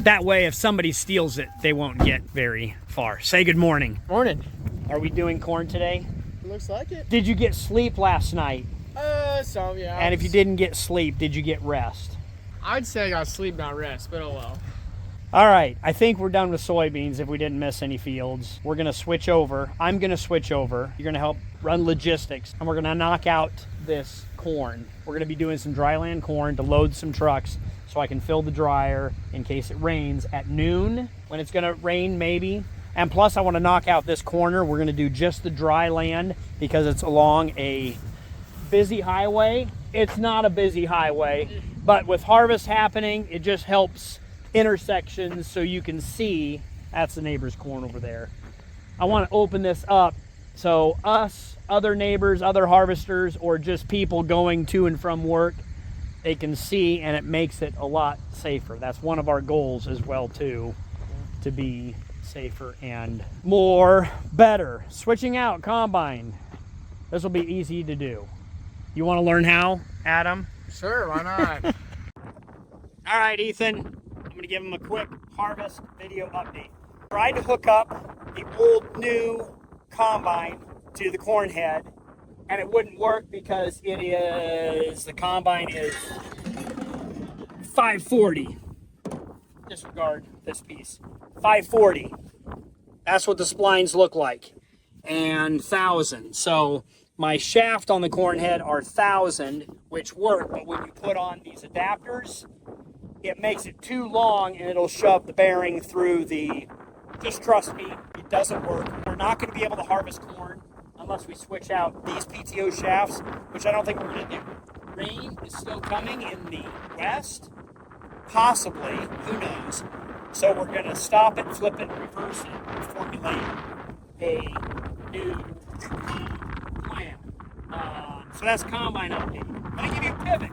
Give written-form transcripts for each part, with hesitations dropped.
That way, if somebody steals it, they won't get very far. Say good morning. Morning. Are we doing corn today? Looks like it. Did you get sleep last night? Some, yeah. And if you didn't get sleep, did you get rest? I'd say I got sleep, not rest, but oh well. All right, I think we're done with soybeans if we didn't miss any fields. We're gonna switch over. I'm gonna switch over. You're gonna help run logistics, and we're gonna knock out this corn. We're gonna be doing some dryland corn to load some trucks so I can fill the dryer in case it rains at noon, when it's gonna rain maybe. And plus I wanna knock out this corner. We're gonna do just the dry land because it's along a busy highway. It's not a busy highway, but with harvest happening, it just helps intersections so you can see. That's the neighbor's corn over there. I want to open this up so us, other neighbors, other harvesters, or just people going to and from work, they can see, and it makes it a lot safer. That's one of our goals as well too, to be safer and more better. Switching out combine. This will be easy to do. You want to learn how, Adam? Sure, why not? All right, Ethan. I'm gonna give him a quick harvest video update. Tried to hook up the old new combine to the corn head, and it wouldn't work because the combine is 540. Disregard this piece. 540. That's what the splines look like. And 1,000. So my shaft on the corn head are 1,000, which work, but when you put on these adapters, it makes it too long and it'll shove the bearing through the, just trust me, it doesn't work. We're not going to be able to harvest corn unless we switch out these PTO shafts, which I don't think we're going to do. Rain is still coming in the west, possibly, who knows. So we're going to stop it, flip it, reverse it, and formulate a new plan. So that's combine update. I'm going to give you a pivot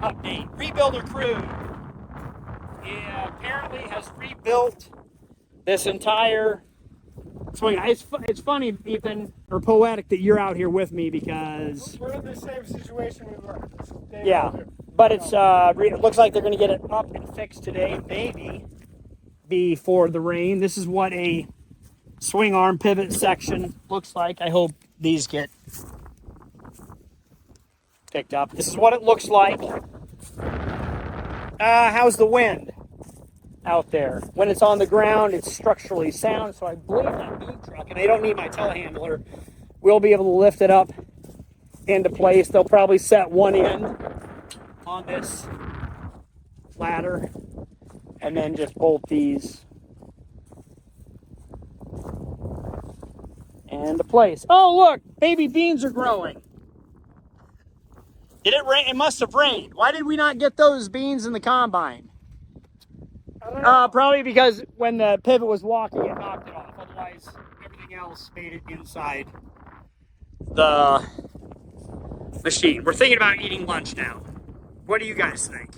update. Rebuilder crew. Yeah, apparently has rebuilt this entire swing. It's funny, Ethan, or poetic, that you're out here with me because We're in the same situation we were. yeah, but it's it looks like they're going to get it up and fixed today, maybe before the rain. This is what a swing arm pivot section looks like. I hope these get picked up. This is what it looks like. How's the wind out there? When it's on the ground, it's structurally sound, so I believe that boom truck, and they don't need my telehandler, will be able to lift it up into place. They'll probably set one end on this ladder and then just bolt these into place. Oh, look, baby beans are growing. Did it rain? It must have rained. Why did we not get those beans in the combine? Probably because when the pivot was walking, it knocked it off. Otherwise, everything else made it inside the machine. We're thinking about eating lunch now. What do you guys think?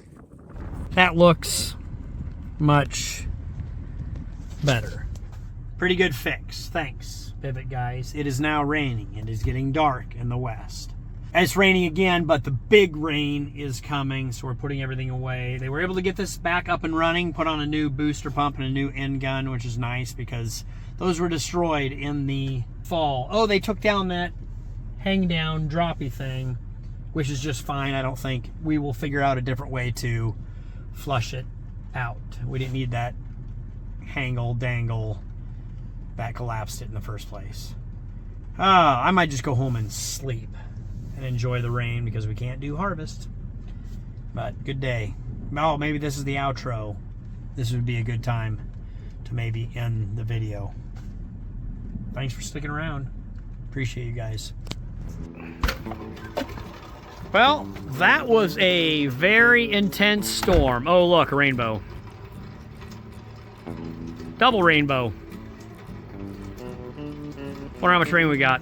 That looks much better. Pretty good fix. Thanks, pivot guys. It is now raining. It is getting dark in the west. It's raining again, but the big rain is coming, so we're putting everything away. They were able to get this back up and running, put on a new booster pump and a new end gun, which is nice because those were destroyed in the fall. Oh, they took down that hang down droppy thing, which is just fine. I don't think we will figure out a different way to flush it out. We didn't need that hangle dangle that collapsed it in the first place. I might just go home and sleep and enjoy the rain because we can't do harvest. But good day. Oh, maybe this is the outro. This would be a good time to maybe end the video. Thanks for sticking around. Appreciate you guys. Well, that was a very intense storm. Oh, look, a rainbow. Double rainbow. Wonder how much rain we got.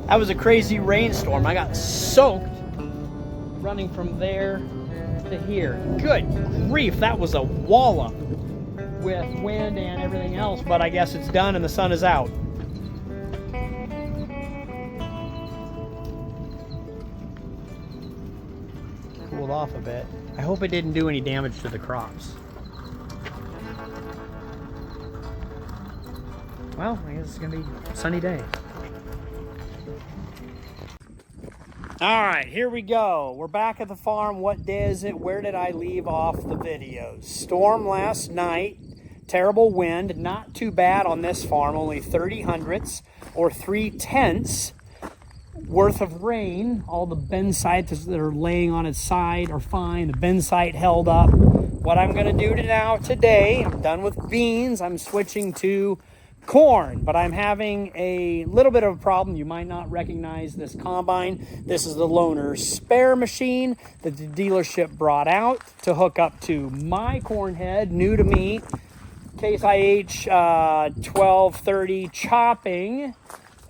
That was a crazy rainstorm. I got soaked running from there to here. Good grief, that was a wallop with wind and everything else, but I guess it's done and the sun is out. cooled off a bit. I hope it didn't do any damage to the crops. Well, I guess it's gonna be a sunny day. All right, here we go. We're back at the farm. What day is it? Where did I leave off the videos? Storm last night, terrible wind, not too bad on this farm, only 30 hundredths or 3/10 worth of rain. All the bensites that are laying on its side are fine. The bensite held up. What I'm gonna do today, I'm done with beans. I'm switching to corn, but I'm having a little bit of a problem. You might not recognize this combine. This is the loaner spare machine that the dealership brought out to hook up to my corn head, new to me, Case IH 1230 chopping.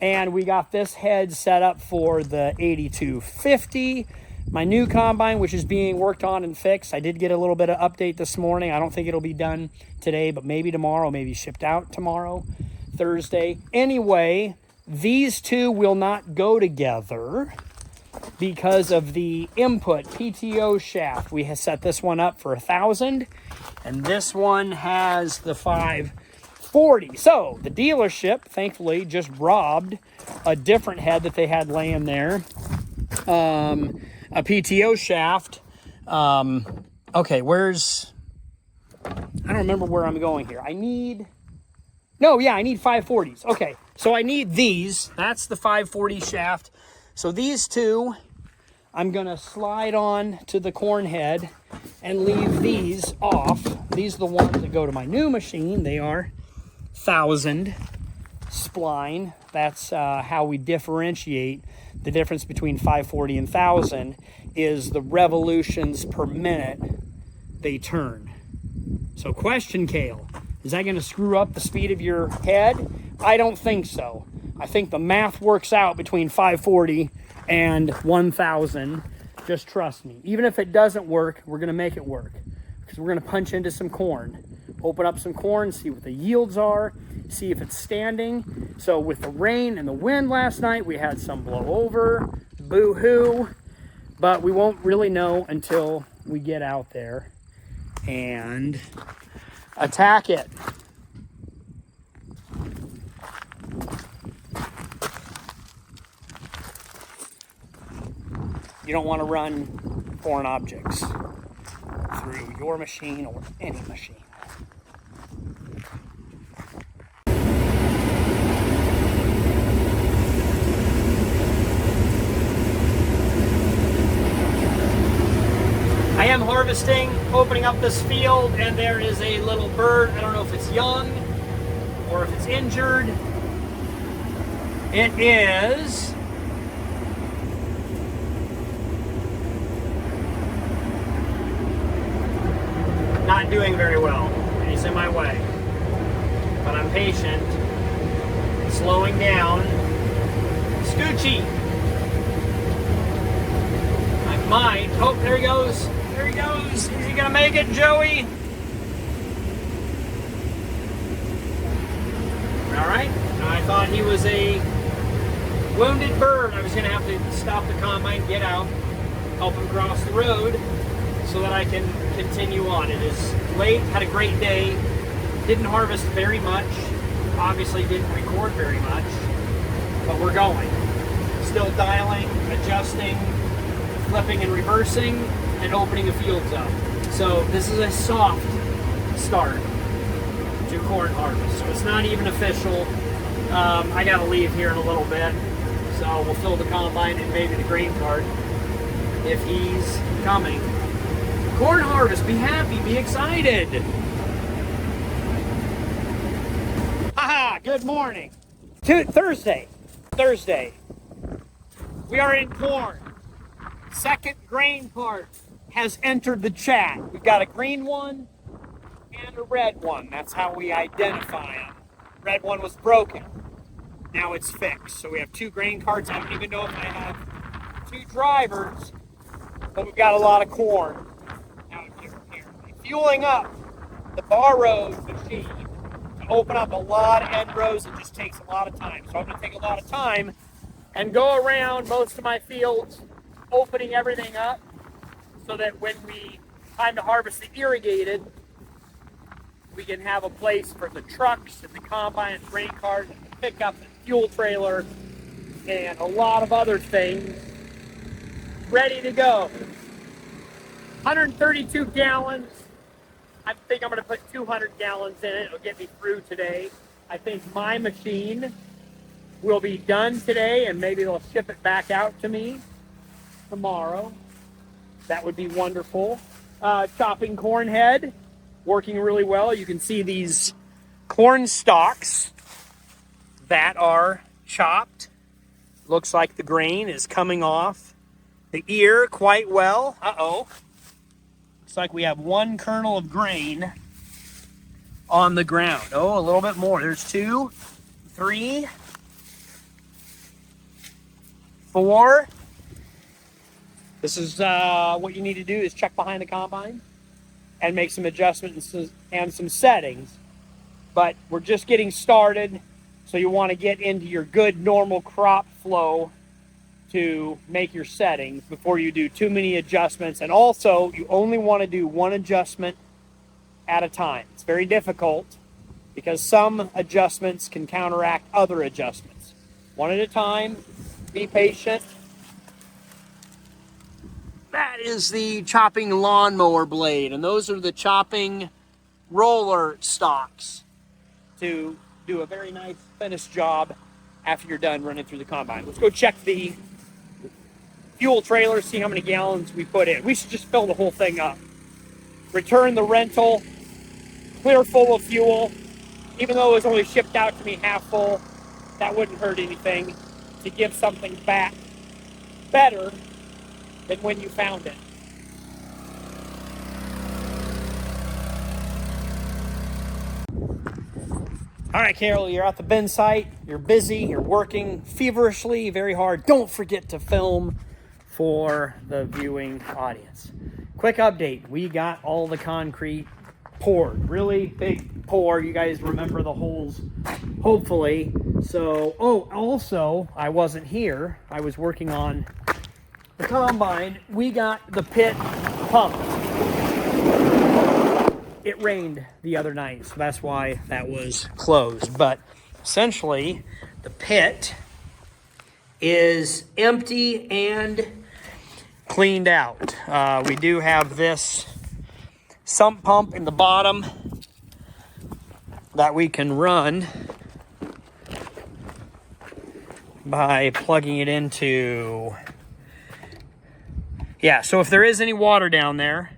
And we got this head set up for the 8250. My new combine, which is being worked on and fixed. I did get a little bit of update this morning. I don't think it'll be done today, but maybe tomorrow, maybe shipped out tomorrow, Thursday. Anyway, these two will not go together because of the input PTO shaft. We have set this one up for 1,000, and this one has the 540. So the dealership, thankfully, just robbed a different head that they had laying there. A PTO shaft. Okay, where's... I don't remember where I'm going here. I need 540s. Okay, so I need these. That's the 540 shaft. So these two, I'm going to slide on to the corn head and leave these off. These are the ones that go to my new machine. They are 1,000 spline. That's how we differentiate. The difference between 540 and 1,000 is the revolutions per minute they turn. So question, Kale, is that going to screw up the speed of your head? I don't think so. I think the math works out between 540 and 1,000. Just trust me. Even if it doesn't work, we're going to make it work. Because we're going to punch into some corn. Open up some corn, see what the yields are, see if it's standing. So with the rain and the wind last night, we had some blow over, boo-hoo. But we won't really know until we get out there and attack it. You don't want to run foreign objects through your machine or any machine. I am harvesting, opening up this field, and there is a little bird. I don't know if it's young or if it's injured. It is not doing very well, and he's in my way. But I'm patient, slowing down. Scoochie! I might. Oh, there he goes. There he goes. Is he gonna make it, Joey? All right. I thought he was a wounded bird. I was gonna have to stop the combine, get out, help him cross the road so that I can continue on. It is late, had a great day. Didn't harvest very much. Obviously didn't record very much, but we're going. Still dialing, adjusting, flipping and reversing, and opening the fields up. So this is a soft start to corn harvest. So it's not even official. I gotta leave here in a little bit. So we'll fill the combine and maybe the grain cart if he's coming. Corn harvest, be happy, be excited. Haha, good morning. Thursday. We are in corn. Second grain cart has entered the chat. We've got a green one and a red one. That's how we identify them. Red one was broken. Now it's fixed. So we have two grain carts. I don't even know if I have two drivers, but we've got a lot of corn out here. Fueling up the bar road machine to open up a lot of end rows. It just takes a lot of time. So I'm going to take a lot of time and go around most of my fields, opening everything up so that when we time to harvest the irrigated, we can have a place for the trucks and the combine and grain cart and the pickup and fuel trailer and a lot of other things ready to go. 132 gallons. I think I'm going to put 200 gallons in it. It'll get me through today. I think my machine will be done today, and maybe they'll ship it back out to me tomorrow. That would be wonderful. Chopping corn head, working really well. You can see these corn stalks that are chopped. Looks like the grain is coming off the ear quite well. Uh-oh. Looks like we have one kernel of grain on the ground. Oh, a little bit more. There's 2, 3, 4. This is what you need to do is check behind the combine and make some adjustments and some settings. But we're just getting started, so you want to get into your good normal crop flow to make your settings before you do too many adjustments. And also, you only want to do one adjustment at a time. It's very difficult because some adjustments can counteract other adjustments. One at a time, be patient. That is the chopping lawnmower blade, and those are the chopping roller stalks to do a very nice finished job after you're done running through the combine. Let's go check the fuel trailer, see how many gallons we put in. We should just fill the whole thing up. Return the rental, clear full of fuel. Even though it was only shipped out to me half full, that wouldn't hurt anything to give something back better than when you found it. All right, Carol, you're at the bin site. You're busy. You're working feverishly, very hard. Don't forget to film for the viewing audience. Quick update. We got all the concrete poured. Really big pour. You guys remember the holes, hopefully. So, also, I wasn't here. I was working on the combine. We got the pit pumped. It rained the other night, so that's why that was closed. But essentially, the pit is empty and cleaned out. We do have this sump pump in the bottom that we can run by plugging it into... Yeah, so if there is any water down there,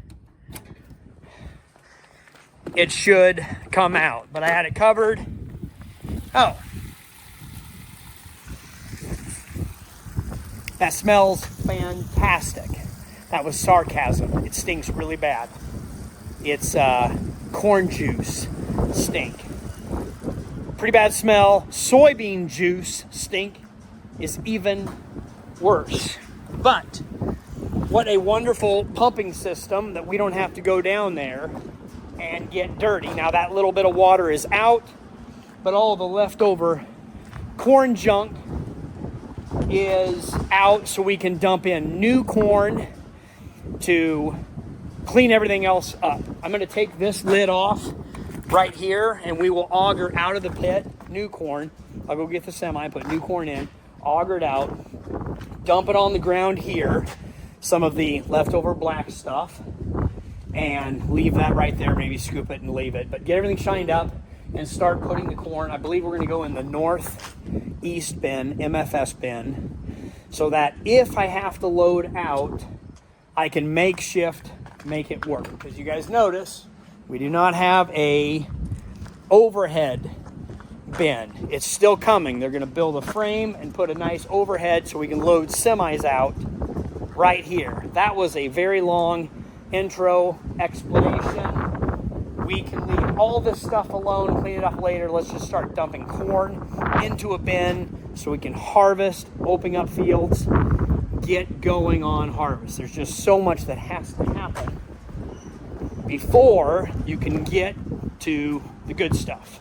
it should come out. But I had it covered. Oh. That smells fantastic. That was sarcasm. It stinks really bad. It's corn juice stink. Pretty bad smell. Soybean juice stink is even worse. But what a wonderful pumping system that we don't have to go down there and get dirty. Now that little bit of water is out, but all the leftover corn junk is out, so we can dump in new corn to clean everything else up. I'm going to take this lid off right here, and we will auger out of the pit new corn. I'll go get the semi, put new corn in, auger it out, dump it on the ground here, some of the leftover black stuff, and leave that right there, maybe scoop it and leave it. But get everything shined up and start putting the corn. I believe we're going to go in the northeast bin, MFS bin, so that if I have to load out, I can makeshift make it work. Because you guys notice, we do not have a overhead bin. It's still coming. They're going to build a frame and put a nice overhead so we can load semis out right here. That was a very long intro explanation. We can leave all this stuff alone, clean it up later. Let's just start dumping corn into a bin so we can harvest, open up fields, get going on harvest. There's just so much that has to happen before you can get to the good stuff.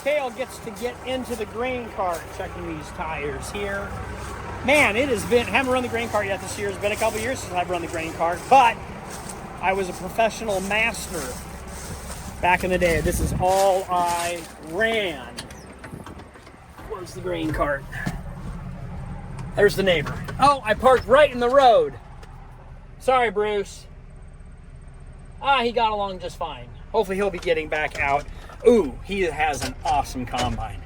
tail gets to get into the grain cart. Checking these tires here. Man, it has been, haven't run the grain cart yet this year. It's been a couple years since I've run the grain cart, but I was a professional master back in the day. This is all I ran, was the grain cart. There's the neighbor. Oh, I parked right in the road. Sorry, Bruce. He got along just fine. Hopefully he'll be getting back out. Ooh, he has an awesome combine.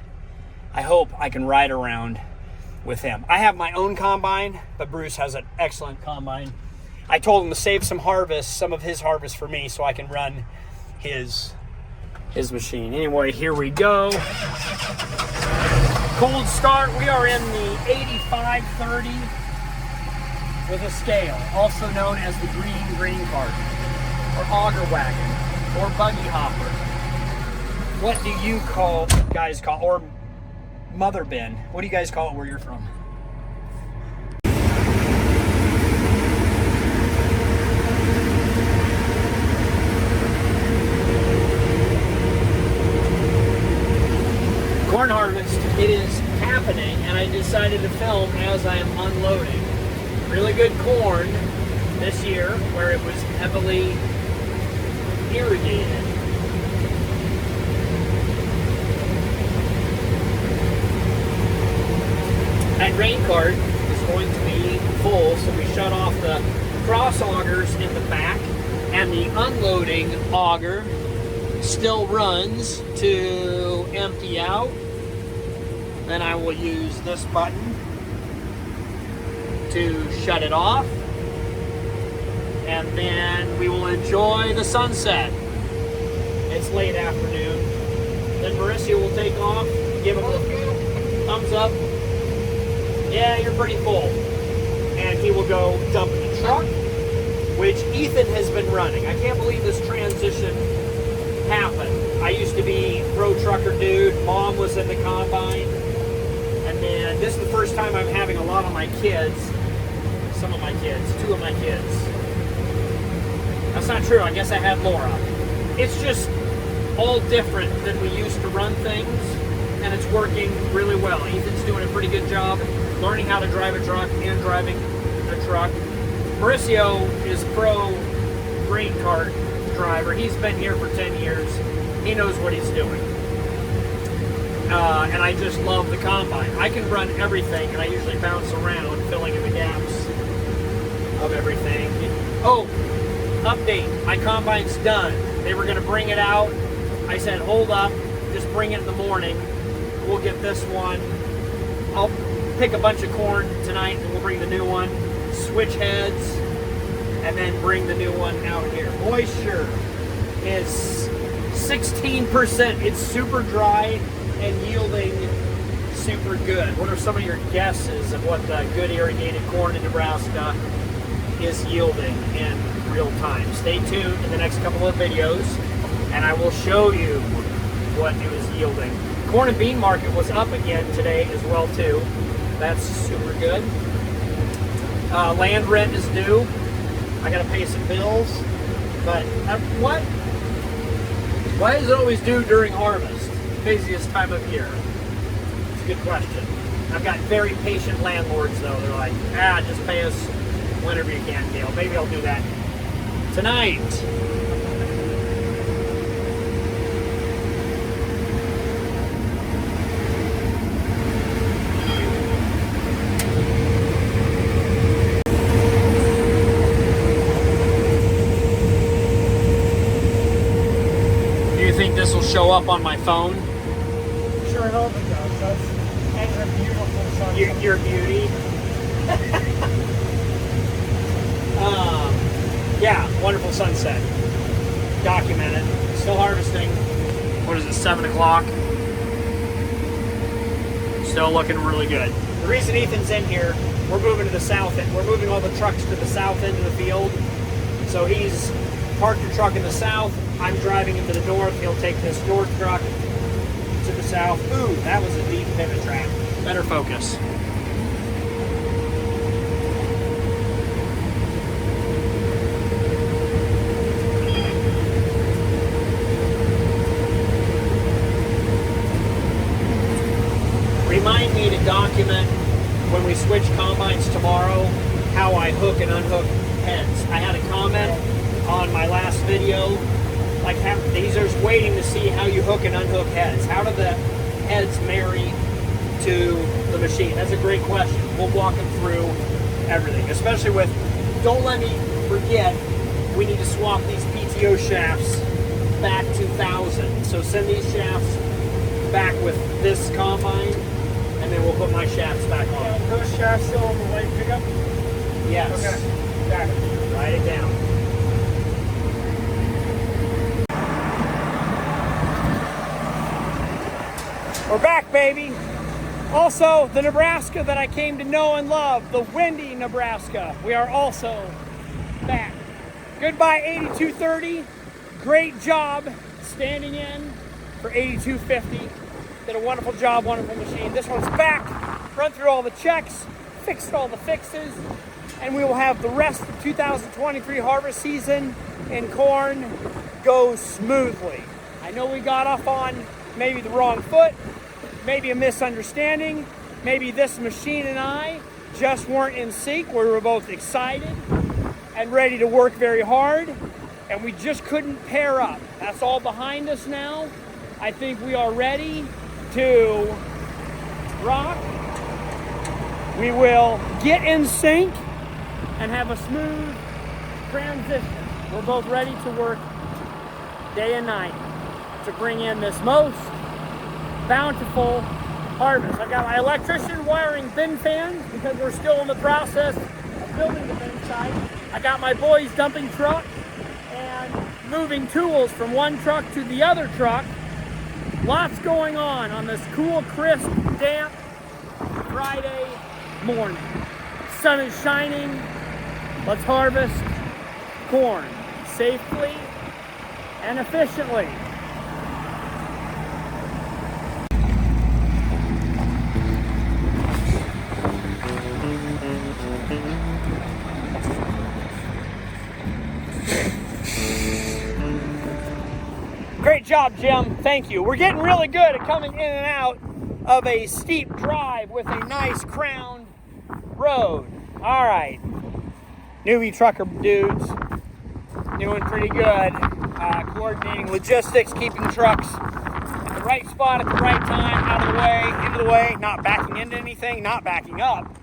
I hope I can ride around with him. I have my own combine, but Bruce has an excellent combine. I told him to save some of his harvest for me so I can run his machine. Anyway, here we go. Cold start. We are in the 8530 with a scale, also known as the green grain cart, or auger wagon, or buggy hopper. What do you guys call, or mother bin? What do you guys call it where you're from? Corn harvest, it is happening, and I decided to film as I am unloading. Really good corn this year, where it was heavily irrigated. That grain cart is going to be full, so we shut off the cross augers in the back, and the unloading auger still runs to empty out. Then I will use this button to shut it off, and then we will enjoy the sunset. It's late afternoon. Then Mauricio will take off, give him a thumbs up. Yeah, you're pretty full. And he will go dump in the truck, which Ethan has been running. I can't believe this transition happened. I used to be pro trucker dude. Mom was in the combine. And then this is the first time I'm having a lot of my kids. Some of my kids. 2 of my kids. That's not true. I guess I had Laura. It's just all different than we used to run things. And it's working really well. Ethan's doing a pretty good job learning how to drive a truck and driving a truck. Mauricio is pro grain cart driver. He's been here for 10 years. He knows what he's doing. And I just love the combine. I can run everything, and I usually bounce around, filling in the gaps of everything. Oh, update. My combine's done. They were going to bring it out. I said, hold up. Just bring it in the morning. We'll get this one. I'll pick a bunch of corn tonight, and we'll bring the new one. Switch heads, and then bring the new one out here. Moisture is 16%. It's super dry and yielding super good. What are some of your guesses of what the good irrigated corn in Nebraska is yielding in real time? Stay tuned in the next couple of videos, and I will show you what it was yielding. Corn and bean market was up again today as well too. That's super good. Land rent is due. I gotta pay some bills, but why is it always due during harvest? Busiest time of year. It's a good question. I've got very patient landlords though. They're like, just pay us whenever you can, Gail. Maybe I'll do that tonight. This will show up on my phone. Sure, I hope it does. That's a beautiful sunset. Your beauty. Yeah, wonderful sunset. Documented. Still harvesting. What is it, 7 o'clock? Still looking really good. The reason Ethan's in here, we're moving to the south end. We're moving all the trucks to the south end of the field. So he's parked the truck in the south. I'm driving him to the north. He'll take this north truck to the south. Ooh, that was a deep pivot trap. Better focus. when we switch combines tomorrow, how I hook and unhook heads. I had a comment on my last video, like these are waiting to see how you hook and unhook heads. How do the heads marry to the machine? That's a great question. We'll walk them through everything, especially with, don't let me forget, we need to swap these PTO shafts back to 1000. So send these shafts back with this combine, and then we'll put my shafts back on. Those shafts still on the white pickup? Yes. Okay, got it. Write it down. We're back, baby. Also, the Nebraska that I came to know and love, the windy Nebraska. We are also back. Goodbye 8230. Great job standing in for 8250. Did a wonderful job, wonderful machine. This one's back. Run through all the checks, fixed all the fixes, and we will have the rest of 2023 harvest season in corn go smoothly. I know we got off on maybe the wrong foot, maybe a misunderstanding, maybe this machine and I just weren't in sync. We were both excited and ready to work very hard, and we just couldn't pair up. That's all behind us now. I think we are ready to rock. We will get in sync and have a smooth transition. We're both ready to work day and night to bring in this most bountiful harvest. I've got my electrician wiring bin fans because we're still in the process of building the bin site. I got my boys dumping truck and moving tools from one truck to the other truck. Lots going on this cool, crisp, damp Friday morning. Sun is shining. Let's harvest corn safely and efficiently. Great job, Jim. Thank you. We're getting really good at coming in and out of a steep drive with a nice crowned road. All right. Newbie trucker dudes doing pretty good. Coordinating logistics, keeping trucks at the right spot at the right time, out of the way, into the way, not backing into anything, not backing up,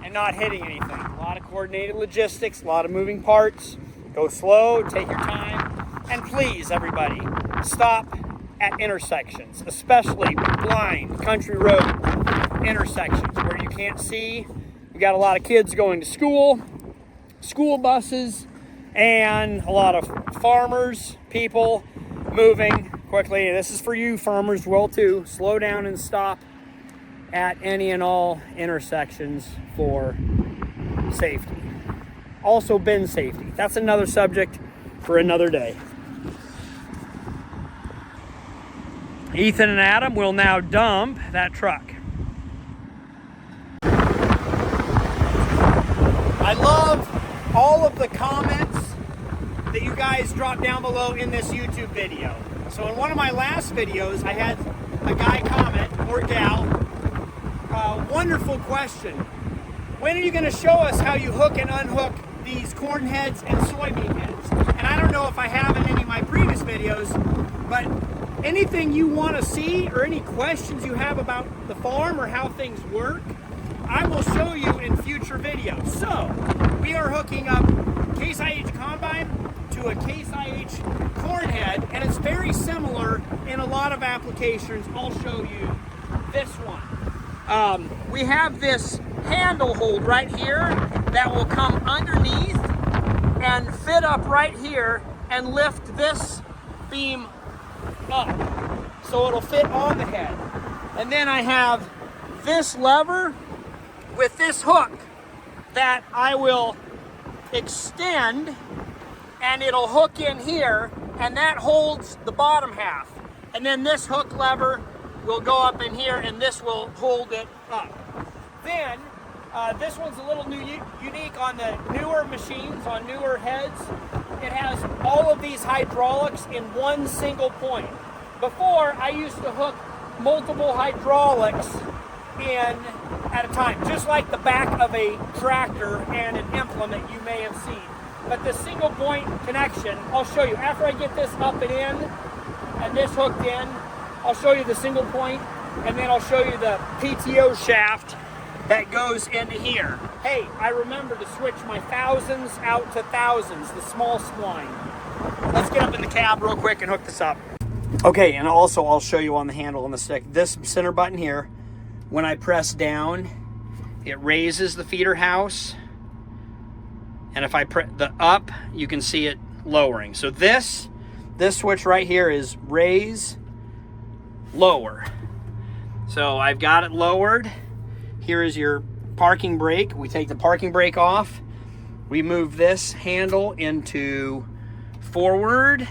and not hitting anything. A lot of coordinated logistics, a lot of moving parts. Go slow, take your time. And please, everybody, stop at intersections, especially blind country road intersections where you can't see. We got a lot of kids going to school, school buses, and a lot of farmers, people moving quickly. This is for you farmers, well too. Slow down and stop at any and all intersections for safety. Also bin safety. That's another subject for another day. Ethan and Adam will now dump that truck. I love all of the comments that you guys dropped down below in this YouTube video. So in one of my last videos, I had a guy comment, or gal, wonderful question. When are you going to show us how you hook and unhook these corn heads and soybean heads? And I don't know if I have in any of my previous videos, but anything you want to see or any questions you have about the farm or how things work, I will show you in future videos. So, we are hooking up Case IH combine to a Case IH corn head, and it's very similar in a lot of applications. I'll show you this one. We have this handle hold right here that will come underneath and fit up right here and lift this beam up so it'll fit on the head. And then I have this lever with this hook that I will extend, and it'll hook in here, and that holds the bottom half. And then this hook lever will go up in here, and this will hold it up. Then this one's a little unique on the newer machines, on newer heads. It has all of these hydraulics in one single point. Before, I used to hook multiple hydraulics in at a time, just like the back of a tractor and an implement you may have seen. But the single point connection, I'll show you. After I get this up and in, and this hooked in, I'll show you the single point, and then I'll show you the PTO shaft that goes into here. Hey, I remember to switch my thousands out to thousands, the small spline. Let's get up in the cab real quick and hook this up. Okay, and also I'll show you on the handle on the stick. This center button here, when I press down, it raises the feeder house. And if I press the up, you can see it lowering. So this switch right here is raise, lower. So I've got it lowered. Here is your parking brake. We take the parking brake off. We move this handle into forward,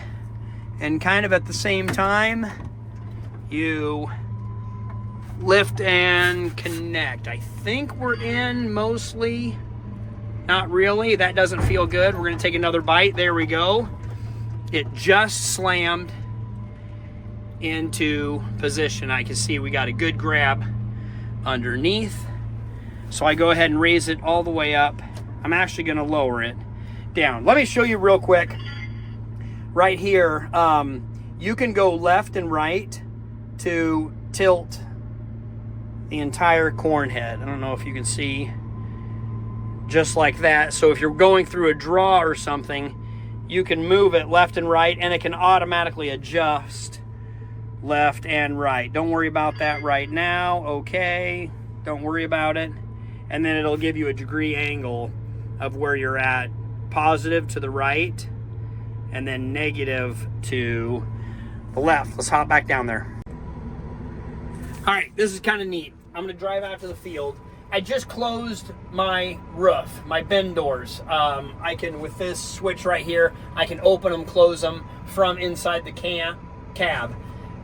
and kind of at the same time, you lift and connect. I think we're in mostly. Not really. That doesn't feel good. We're going to take another bite. There we go. It just slammed into position. I can see we got a good grab underneath. So I go ahead and raise it all the way up. I'm actually going to lower it down. Let me show you real quick. Right here, you can go left and right to tilt the entire corn head. I don't know if you can see. Just like that. So if you're going through a draw or something, you can move it left and right, and it can automatically adjust left and right. Don't worry about that right now. Okay, don't worry about it. And then it'll give you a degree angle of where you're at, positive to the right and then negative to the left. Let's hop back down there. All right, this is kind of neat. I'm gonna drive out to the field. I just closed my roof, my bin doors. I can, with this switch right here, I can open them, close them from inside the cab.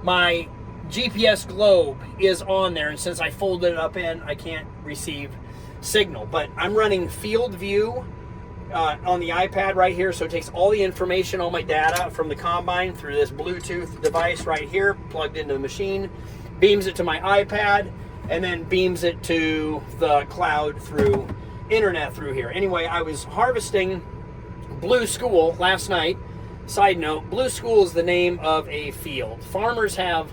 My GPS globe is on there, and since I folded it up in, I can't receive signal. But I'm running Field View on the iPad right here, so it takes all the information, all my data from the combine through this Bluetooth device right here, plugged into the machine, beams it to my iPad, and then beams it to the cloud through internet through here. Anyway, I was harvesting Blue School last night. Side note, Blue School is the name of a field. Farmers have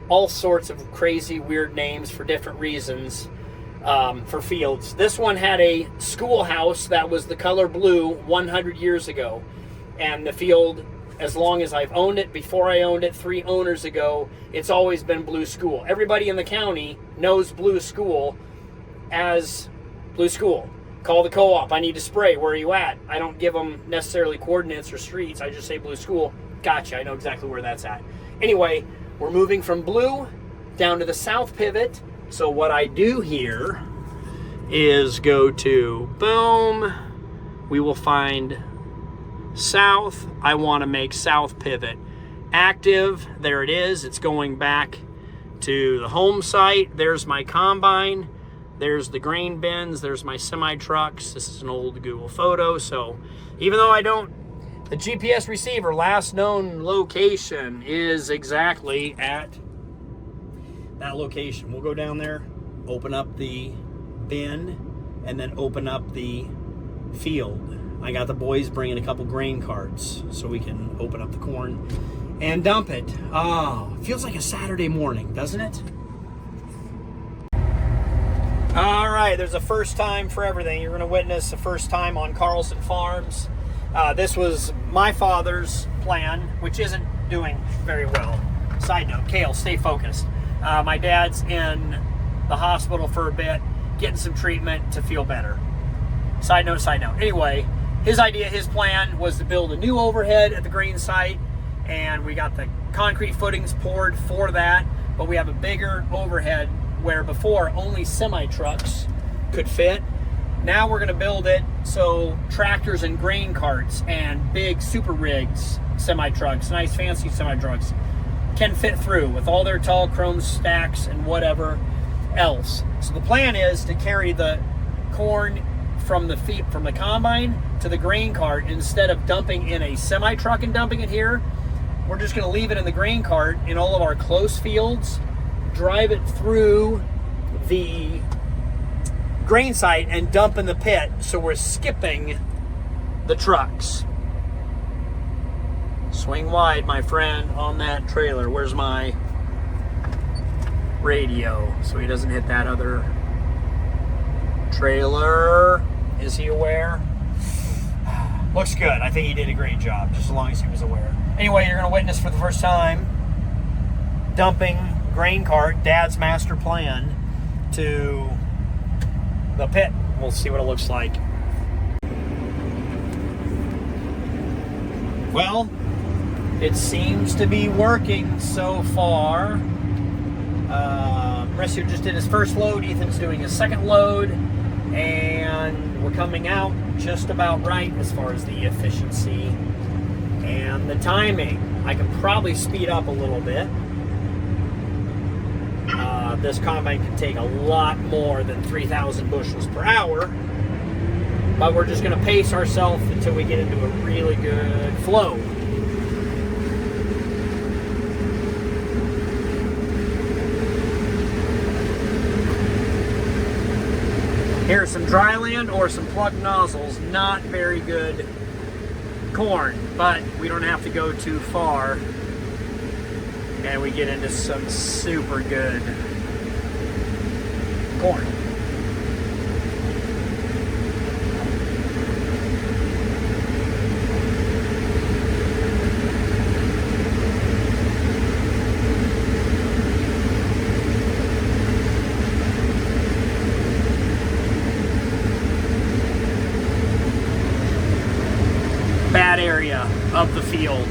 all sorts of crazy, weird names for different reasons for fields. This one had a schoolhouse that was the color blue 100 years ago. And the field, as long as I've owned it, before I owned it 3 owners ago, it's always been Blue School. Everybody in the county knows Blue School as Blue School. Call the co-op. I need to spray. Where are you at? I don't give them necessarily coordinates or streets. I just say Blue School. Gotcha. I know exactly where that's at. Anyway, we're moving from blue down to the south pivot. So what I do here is go to boom. We will find south. I want to make south pivot active. There it is. It's going back to the home site. There's my combine. There's the grain bins. There's my semi trucks. This is an old Google photo. So even though I don't, the GPS receiver last known location is exactly at that location. We'll go down there, open up the bin, and then open up the field. I got the boys bringing a couple grain carts so we can open up the corn and dump it. Oh, it feels like a Saturday morning, doesn't it? All right, there's a first time for everything. You're going to witness the first time on Carlson Farms. This was my father's plan, which isn't doing very well. Side note, Kale, stay focused. My dad's in the hospital for a bit, getting some treatment to feel better. Side note. Anyway, his idea, his plan was to build a new overhead at the grain site, and we got the concrete footings poured for that, but we have a bigger overhead where before only semi-trucks could fit. Now we're gonna build it so tractors and grain carts and big super rigs, semi-trucks, nice fancy semi-trucks, can fit through with all their tall chrome stacks and whatever else. So the plan is to carry the corn from the combine to the grain cart. Instead of dumping in a semi-truck and dumping it here, we're just gonna leave it in the grain cart in all of our close fields, drive it through the grain site and dump in the pit, so we're skipping the trucks. Swing wide, my friend, on that trailer. Where's my radio? So he doesn't hit that other trailer. Is he aware? Looks good. I think he did a great job, just as long as he was aware. Anyway, you're going to witness for the first time dumping grain cart, Dad's master plan, to the pit. We'll see what it looks like. Well, it seems to be working so far. Mauricio just did his first load. Ethan's doing his second load. And we're coming out just about right as far as the efficiency and the timing. I can probably speed up a little bit. This combine can take a lot more than 3,000 bushels per hour. But we're just going to pace ourselves until we get into a really good flow. Here's some dry land or some plug nozzles. Not very good corn, but we don't have to go too far. And we get into some super good corn. Bad area of the field.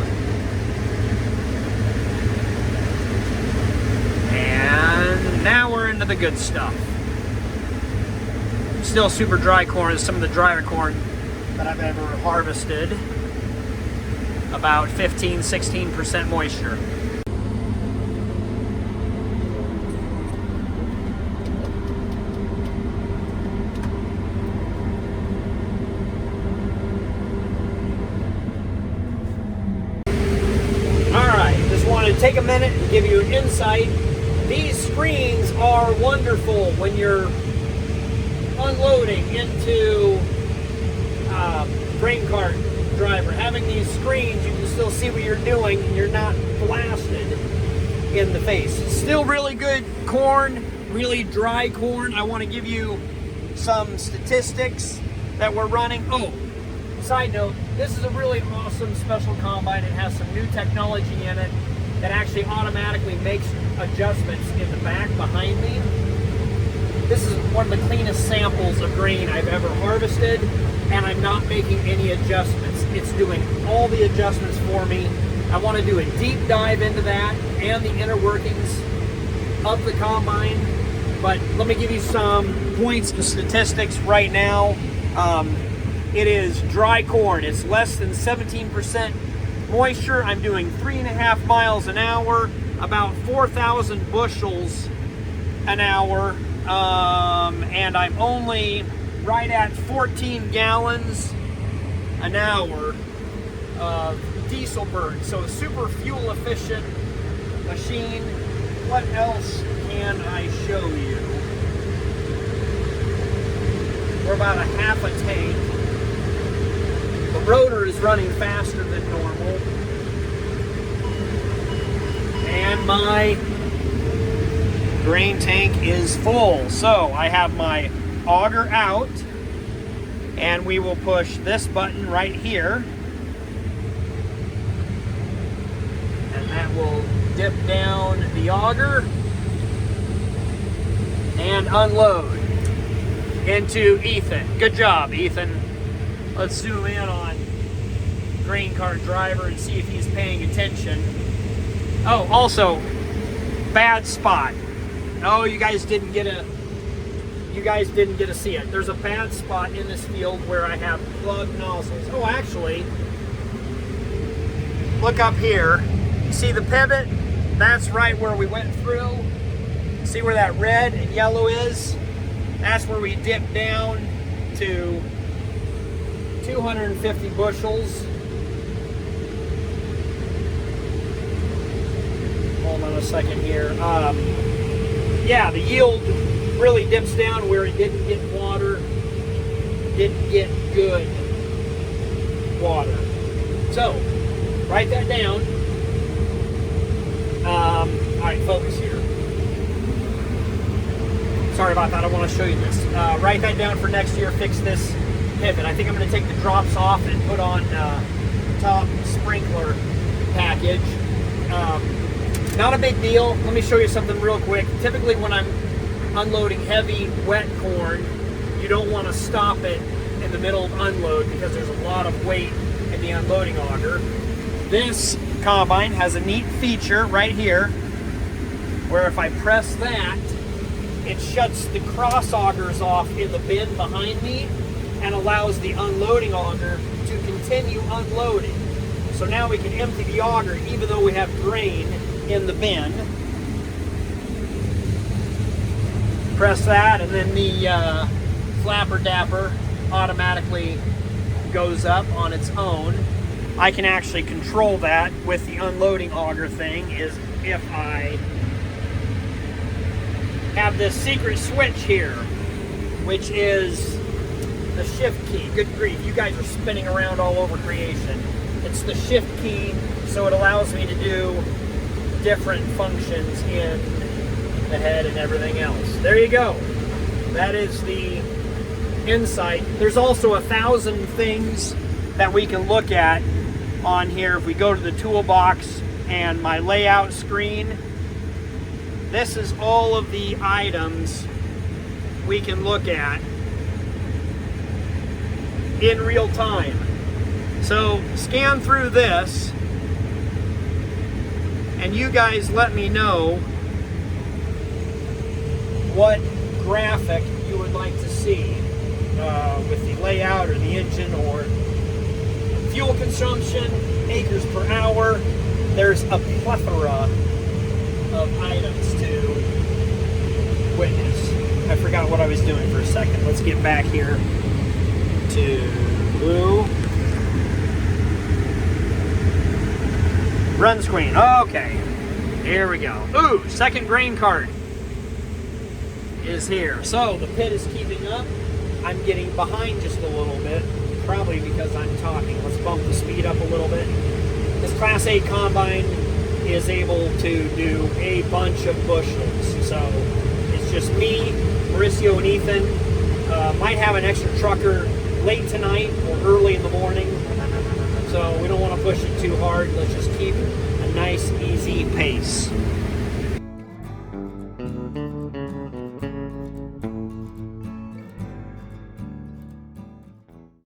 And now we're into the good stuff. Still super dry corn. Is some of the drier corn that I've ever harvested. About 15-16% moisture. Take a minute and give you an insight. These screens are wonderful when you're unloading into grain cart driver. Having these screens, you can still see what you're doing and you're not blasted in the face. Still really good corn, really dry corn. I want to give you some statistics that we're running. Oh, side note, this is a really awesome special combine. It has some new technology in it that actually automatically makes adjustments in the back behind me. This is one of the cleanest samples of grain I've ever harvested, and I'm not making any adjustments. It's doing all the adjustments for me. I want to do a deep dive into that and the inner workings of the combine, but let me give you some points and statistics right now. It is dry corn. It's less than 17% moisture. I'm doing 3.5 miles an hour, about 4,000 bushels an hour, and I'm only right at 14 gallons an hour of diesel burn. So a super fuel efficient machine. What else can I show you? We're about a half a tank. The rotor is running faster than normal. And my grain tank is full. So I have my auger out, and we will push this button right here. And that will dip down the auger and unload into Ethan. Good job, Ethan. Let's zoom in on grain cart driver and see if he's paying attention. Oh, also, bad spot. Oh, you guys didn't get to see it. There's a bad spot in this field where I have plug nozzles. Oh, actually, look up here. You see the pivot? That's right where we went through. See where that red and yellow is? That's where we dip down to 250 bushels. Hold on a second here. Yeah, the yield really dips down where it didn't get water. didn't get good water. So, write that down. All right, focus here. Sorry about that, I want to show you this. Write that down for next year, fix this pivot. I think I'm going to take the drops off and put on top sprinkler package. Not a big deal. Let me show you something real quick. Typically when I'm unloading heavy, wet corn, you don't want to stop it in the middle of unload because there's a lot of weight in the unloading auger. This combine has a neat feature right here where if I press that, it shuts the cross augers off in the bin behind me and allows the unloading auger to continue unloading. So now we can empty the auger even though we have grain in the bin. Press that and then the flapper dapper automatically goes up on its own. I can actually control that with the unloading auger thing is if I have this secret switch here, which is the shift key. Good grief, you guys are spinning around all over creation. It's the shift key, so it allows me to do different functions in the head and everything else. There you go. That is the insight. There's also 1,000 things that we can look at on here. If we go to the toolbox and my layout screen, this is all of the items we can look at in real time. So scan through this and you guys let me know what graphic you would like to see with the layout or the engine or fuel consumption, acres per hour. There's a plethora of items to witness. I forgot what I was doing for a second. Let's get back here to run screen. Okay, here we go. Ooh, second grain cart is here. So the pit is keeping up. I'm getting behind just a little bit, probably because I'm talking. Let's bump the speed up a little bit. This Class 8 combine is able to do a bunch of bushels. So it's just me, Mauricio, and Ethan. Might have an extra trucker late tonight or early in the morning. So we don't want to push it too hard. Let's just keep a nice, easy pace.